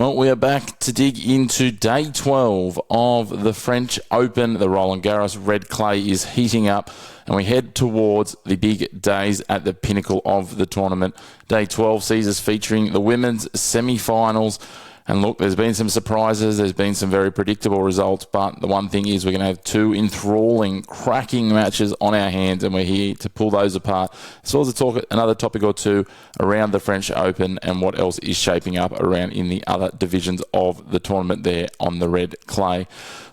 Well, we are back to dig into day 12 of the French Open. The Roland Garros red clay is heating up, and we head towards the big days at the pinnacle of the tournament. Day 12 sees us featuring the women's semi-finals. And look, there's been some surprises. There's been some very predictable results. But the one thing is we're going to have two enthralling, cracking matches on our hands, and we're here to pull those apart, as well as to talk another topic or two around the French Open and what else is shaping up around in the other divisions of the tournament there on the red clay.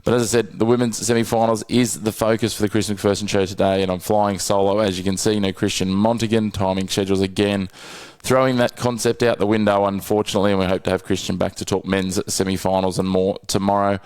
But as I said, the women's semi-finals is the focus for the Chris McPherson Show today, and I'm flying solo. As you can see, no Christian Montigan. Timing schedules again throwing that concept out the window, unfortunately, and we hope to have Christian back to talk men's semi-finals and more tomorrow.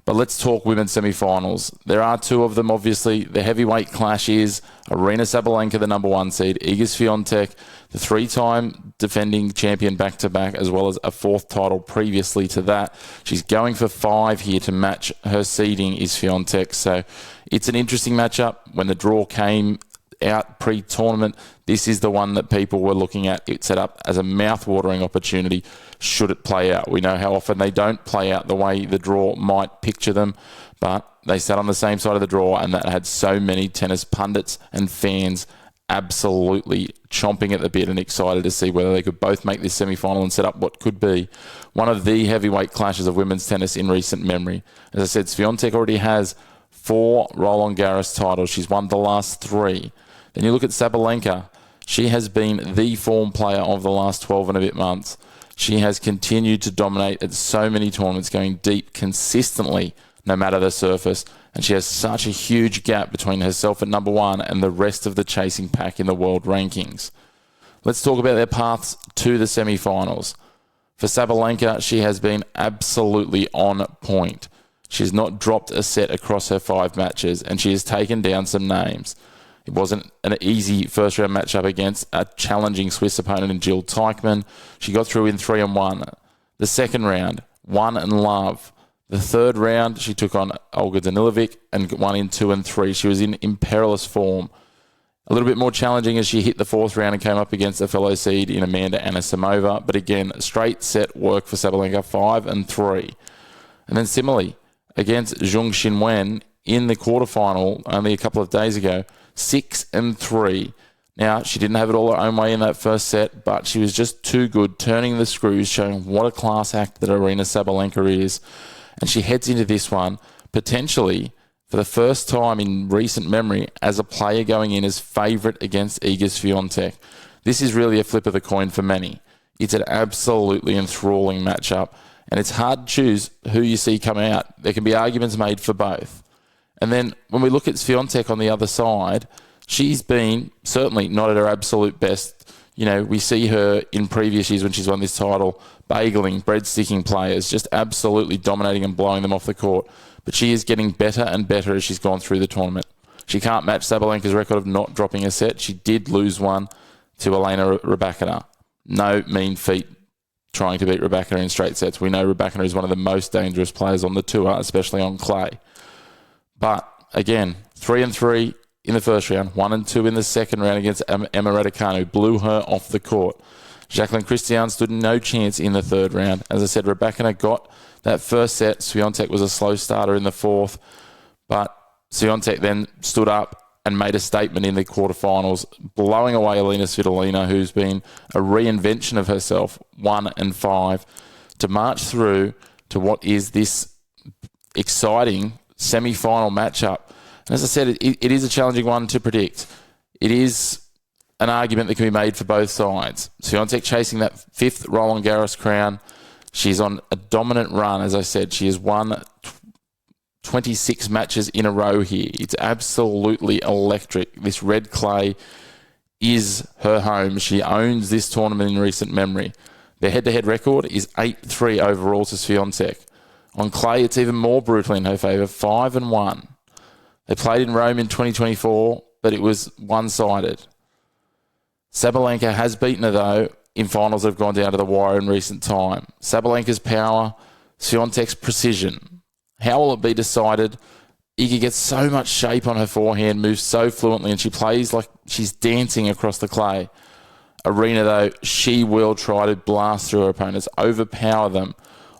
But let's talk women's semi-finals. There are two of them, obviously. The heavyweight clash is Aryna Sabalenka, the number one seed, Iga Swiatek, the three-time defending champion back-to-back, as well as a fourth title previously to that. She's going for 5 here to match her seeding is Swiatek. So it's an interesting matchup. When the draw came out pre-tournament, this is the one that people were looking at. It set up as a mouth-watering opportunity should it play out. We know how often they don't play out the way the draw might picture them, but they sat on the same side of the draw, and that had so many tennis pundits and fans absolutely chomping at the bit and excited to see whether they could both make this semi-final and set up what could be one of the heavyweight clashes of women's tennis in recent memory. As I said, Swiatek already has 4 Roland Garros titles. She's won the last 3. Then you look at Sabalenka. She has been the form player of the last 12 and a bit months. She has continued to dominate at so many tournaments, going deep consistently, no matter the surface. And she has such a huge gap between herself at number 1 and the rest of the chasing pack in the world rankings. Let's talk about their paths to the semi-finals. For Sabalenka, she has been absolutely on point. She has not dropped a set across her 5 matches, and she has taken down some names. It wasn't an easy first-round matchup against a challenging Swiss opponent in Jill Teichmann. She got through in 3-1. The second round, won and love. The third round, she took on Olga Danilovic and won in 2 and 3. She was in perilous form. A little bit more challenging as she hit the fourth round and came up against a fellow seed in Amanda Anisimova. But again, straight set work for Sabalenka, 5 and 3. And then similarly, against Zheng Xinwen in the quarterfinal only a couple of days ago, 6 and 3. Now, she didn't have it all her own way in that first set, but she was just too good, turning the screws, showing what a class act that Aryna Sabalenka is. And she heads into this one, potentially, for the first time in recent memory, as a player going in as favourite against Iga Swiatek. This is really a flip of the coin for many. It's an absolutely enthralling matchup, and it's hard to choose who you see come out. There can be arguments made for both. And then when we look at Swiatek on the other side, she's been certainly not at her absolute best. You know, we see her in previous years when she's won this title, bageling, breadsticking players, just absolutely dominating and blowing them off the court. But she is getting better and better as she's gone through the tournament. She can't match Sabalenka's record of not dropping a set. She did lose one to Elena Rybakina. No mean feat trying to beat Rybakina in straight sets. We know Rybakina is one of the most dangerous players on the tour, especially on clay. But again, 3 and 3 in the first round, 1 and 2 in the second round against Emma Raducanu, blew her off the court. Jacqueline Christian stood no chance in the third round. As I said, Rybakina got that first set. Swiatek was a slow starter in the fourth, but Swiatek then stood up and made a statement in the quarterfinals, blowing away Elena Svitolina, who's been a reinvention of herself, 1 and 5, to march through to what is this exciting semi-final matchup. And as I said, it is a challenging one to predict. It is an argument that can be made for both sides. Swiatek chasing that 5th Roland Garros crown. She's on a dominant run, as I said. She has won 26 matches in a row here. It's absolutely electric. This red clay is her home. She owns this tournament in recent memory. Their head-to-head record is 8-3 overall to Swiatek. On clay, it's even more brutal in her favour, 5 and 1. They played in Rome in 2024, but it was one-sided. Sabalenka has beaten her, though, in finals that have gone down to the wire in recent time. Sabalenka's power, Swiatek's precision. How will it be decided? Iga gets so much shape on her forehand, moves so fluently, and she plays like she's dancing across the clay. Aryna, though, she will try to blast through her opponents, overpower them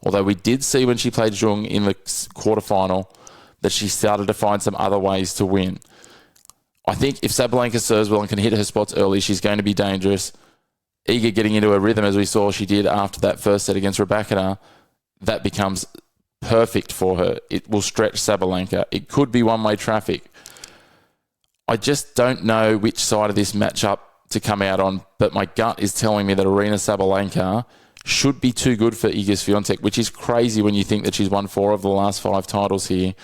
Although we did see when she played Zhang in the quarterfinal that she started to find some other ways to win. I think if Sabalenka serves well and can hit her spots early, she's going to be dangerous. Iga getting into her rhythm, as we saw she did after that first set against Rybakina, that becomes perfect for her. It will stretch Sabalenka. It could be one-way traffic. I just don't know which side of this matchup to come out on, but my gut is telling me that Aryna Sabalenka should be too good for Iga Swiatek, which is crazy when you think that she's won 4 of the last 5 titles here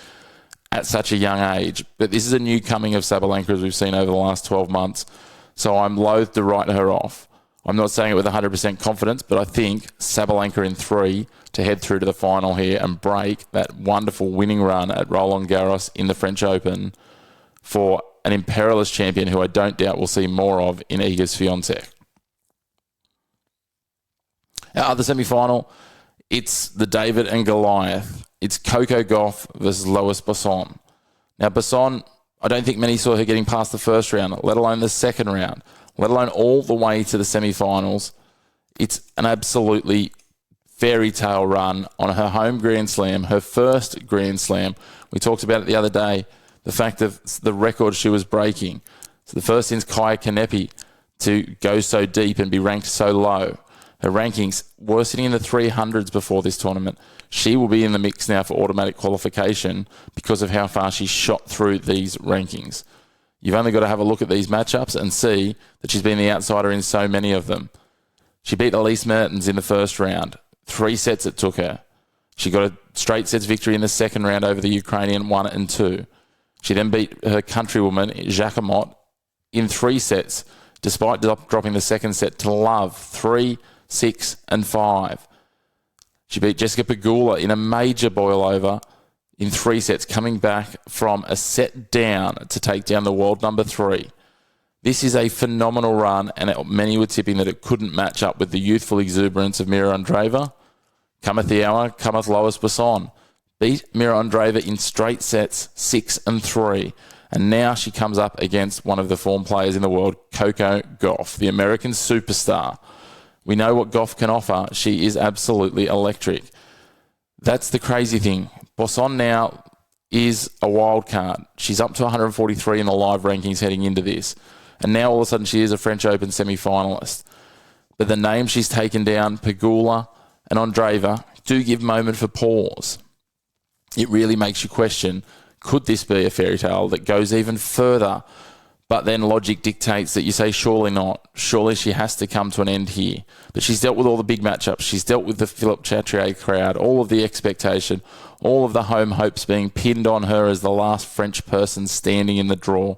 at such a young age. But this is a new coming of Sabalenka, as we've seen over the last 12 months. So I'm loath to write her off. I'm not saying it with 100% confidence, but I think Sabalenka in 3 to head through to the final here and break that wonderful winning run at Roland Garros in the French Open for an imperialist champion who I don't doubt we'll see more of in Iga Swiatek. Our other semi-final, it's the David and Goliath. It's Coco Gauff versus Lois Bosson. Now, Bosson, I don't think many saw her getting past the first round, let alone the second round, let alone all the way to the semi-finals. It's an absolutely fairy tale run on her home Grand Slam, her first Grand Slam. We talked about it the other day, the fact of the record she was breaking. So the first since Kaya Kanepi to go so deep and be ranked so low. Her rankings were sitting in the 300s before this tournament. She will be in the mix now for automatic qualification because of how far she shot through these rankings. You've only got to have a look at these matchups and see that she's been the outsider in so many of them. She beat Elise Mertens in the first round. 3 sets it took her. She got a straight sets victory in the second round over the Ukrainian 1 and 2. She then beat her countrywoman, Jacquemot, in 3 sets, despite dropping the second set to love 3, 6 and 5. She beat Jessica Pegula in a major boil-over in 3 sets, coming back from a set down to take down the world number 3. This is a phenomenal run, and many were tipping that it couldn't match up with the youthful exuberance of Mira Andreeva. Cometh the hour, cometh Lois Bosson. Beat Mira Andreeva in straight sets, 6 and 3. And now she comes up against one of the form players in the world, Coco Gauff, the American superstar. We know what Gauff can offer. She is absolutely electric. That's the crazy thing. Bosson now is a wild card. She's up to 143 in the live rankings heading into this. And now all of a sudden she is a French Open semi-finalist. But the names she's taken down, Pegula and Andreeva, do give moment for pause. It really makes you question, could this be a fairy tale that goes even further? But then logic dictates that you say, surely not. Surely she has to come to an end here. But she's dealt with all the big matchups. She's dealt with the Philippe Chatrier crowd, all of the expectation, all of the home hopes being pinned on her as the last French person standing in the draw.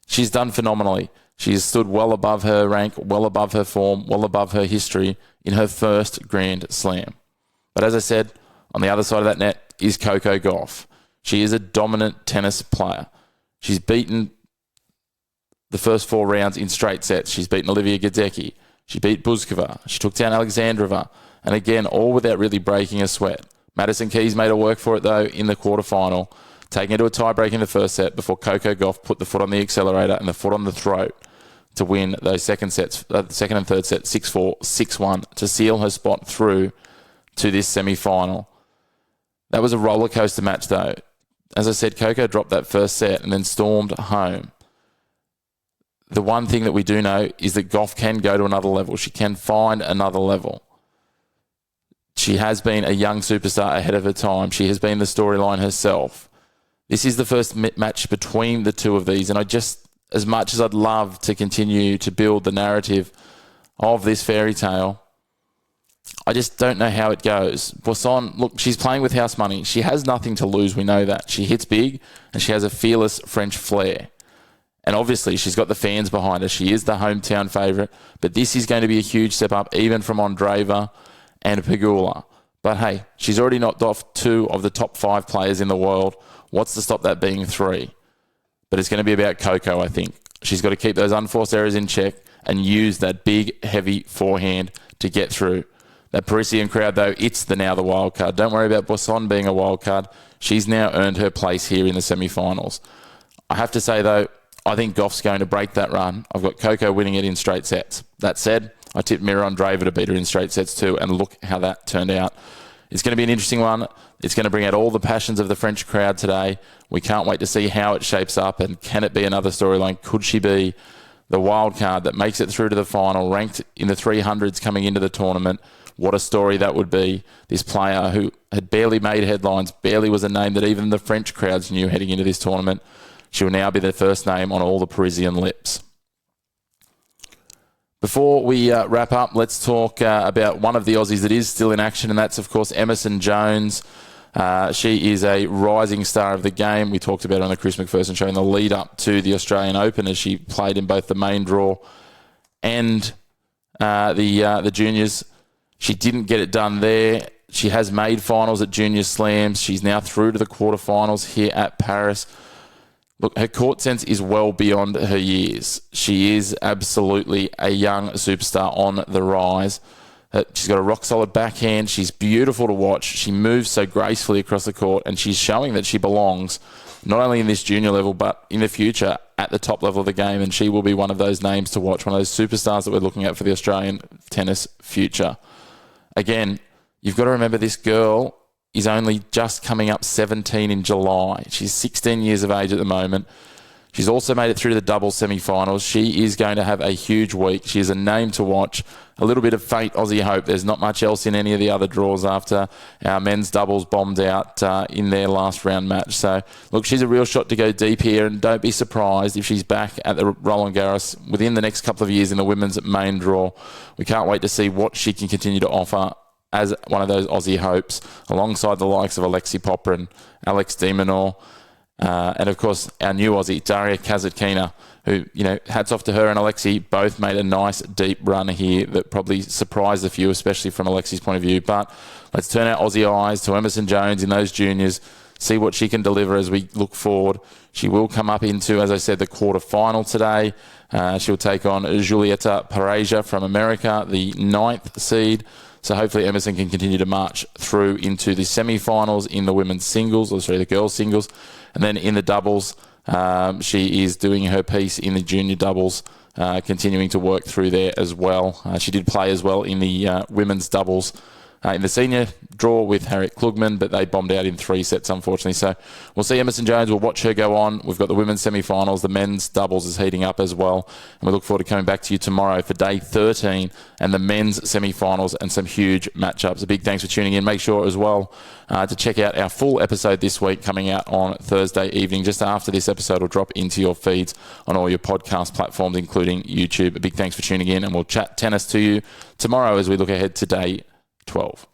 She's done phenomenally. She has stood well above her rank, well above her form, well above her history in her first Grand Slam. But as I said, on the other side of that net is Coco Gauff. She is a dominant tennis player. She's beaten the first 4 rounds in straight sets. She's beaten Olivia Gadecki. She beat Buzkova. She took down Alexandrova. And again, all without really breaking a sweat. Madison Keys made her work for it, though, in the quarterfinal, taking it to a tie-break in the first set before Coco Gauff put the foot on the accelerator and the foot on the throat to win those second sets, the second and third set, 6-4, 6-1, to seal her spot through to this semi-final. That was a roller coaster match, though. As I said, Coco dropped that first set and then stormed home. The one thing that we do know is that Gauff can go to another level. She can find another level. She has been a young superstar ahead of her time. She has been the storyline herself. This is the first match between the two of these, and I just, as much as I'd love to continue to build the narrative of this fairy tale, I just don't know how it goes. Bosson, look, she's playing with house money. She has nothing to lose, we know that. She hits big, and she has a fearless French flair. And obviously, she's got the fans behind her. She is the hometown favourite. But this is going to be a huge step up, even from Andreeva and Pegula. But hey, she's already knocked off 2 of the top 5 players in the world. What's to stop that being 3? But it's going to be about Coco, I think. She's got to keep those unforced errors in check and use that big, heavy forehand to get through. That Parisian crowd, though, it's now the wild card. Don't worry about Bosson being a wild card. She's now earned her place here in the semi-finals. I have to say, though, I think Gauff's going to break that run. I've got Coco winning it in straight sets. That said, I tipped Mira Andreeva to beat her in straight sets too, and look how that turned out. It's going to be an interesting one. It's going to bring out all the passions of the French crowd today. We can't wait to see how it shapes up, and can it be another storyline? Could she be the wild card that makes it through to the final, ranked in the 300s coming into the tournament? What a story that would be. This player who had barely made headlines, barely was a name that even the French crowds knew heading into this tournament. She will now be the first name on all the Parisian lips. Before we wrap up, let's talk about one of the Aussies that is still in action, and that's, of course, Emmerson Jones. She is a rising star of the game. We talked about her on the Chris McPherson show in the lead up to the Australian Open, as she played in both the main draw and the juniors. She didn't get it done there. She has made finals at Junior Slams. She's now through to the quarterfinals here at Paris. Look, her court sense is well beyond her years. She is absolutely a young superstar on the rise. She's got a rock-solid backhand. She's beautiful to watch. She moves so gracefully across the court, and she's showing that she belongs not only in this junior level, but in the future at the top level of the game, and she will be one of those names to watch, one of those superstars that we're looking at for the Australian tennis future. Again, you've got to remember this girl is only just coming up 17 in July. She's 16 years of age at the moment. She's also made it through to the doubles semi-finals. She is going to have a huge week. She is a name to watch. A little bit of faint Aussie hope. There's not much else in any of the other draws after our men's doubles bombed out in their last round match. So, look, she's a real shot to go deep here, and don't be surprised if she's back at the Roland Garros within the next couple of years in the women's main draw. We can't wait to see what she can continue to offer as one of those Aussie hopes, alongside the likes of Alexei Poprin, Alex de Minaur, and of course our new Aussie, Daria Kasatkina, who, hats off to her and Alexei, both made a nice deep run here that probably surprised a few, especially from Alexei's point of view. But let's turn our Aussie eyes to Emmerson Jones in those juniors, see what she can deliver as we look forward. She will come up into, as I said, the quarter-final today. She'll take on Julieta Pereja from America, the 9th seed. So hopefully Emmerson can continue to march through into the semi-finals in the women's singles, the girls' singles. And then in the doubles, she is doing her piece in the junior doubles, continuing to work through there as well. She did play as well in the women's doubles in the senior draw with Harriet Klugman, but they bombed out in 3 sets, unfortunately. So we'll see Emmerson Jones. We'll watch her go on. We've got the women's semi-finals. The men's doubles is heating up as well. And we look forward to coming back to you tomorrow for day 13 and the men's semi-finals and some huge matchups. A big thanks for tuning in. Make sure as well to check out our full episode this week coming out on Thursday evening. Just after this episode will drop into your feeds on all your podcast platforms, including YouTube. A big thanks for tuning in, and we'll chat tennis to you tomorrow as we look ahead to day 12.